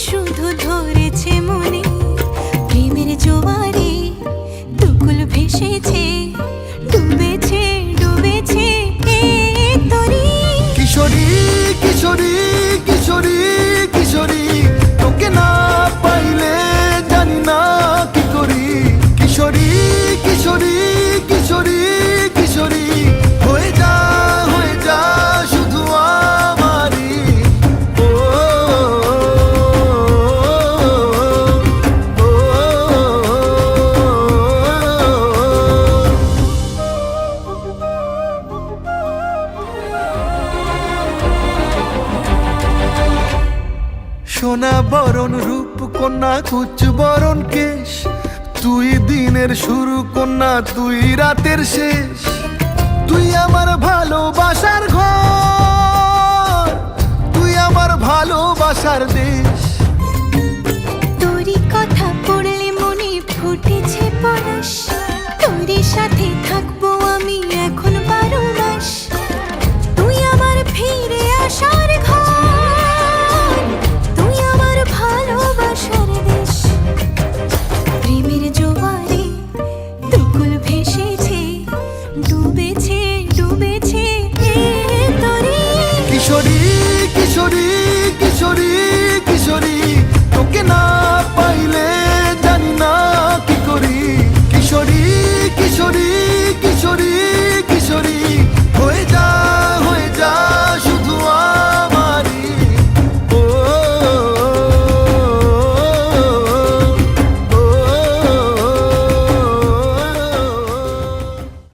শুধু ধরেছে মনে, প্রেমের জোয়ারে দুকুল ভেসেছে, ডুবেছে ডুবেছে এই তরি। কিশোরী কিশোরী কিশোরী কিশোরী, তোকে না পাইলে জানি না কি করি। কিশোরী কিশোরী কিশোরী কিশোরী, হয়ে যা শুধু আমারই। ও, ও, ও, সোনা বরণ রূপ কন্যা কুচ বরণ কেশ, তুই দিনের শুরু কন্যা তুই রাতের শেষ। তুই আমার ভালোবাসার ঘর, তুই আমার ভালোবাসার দেশ।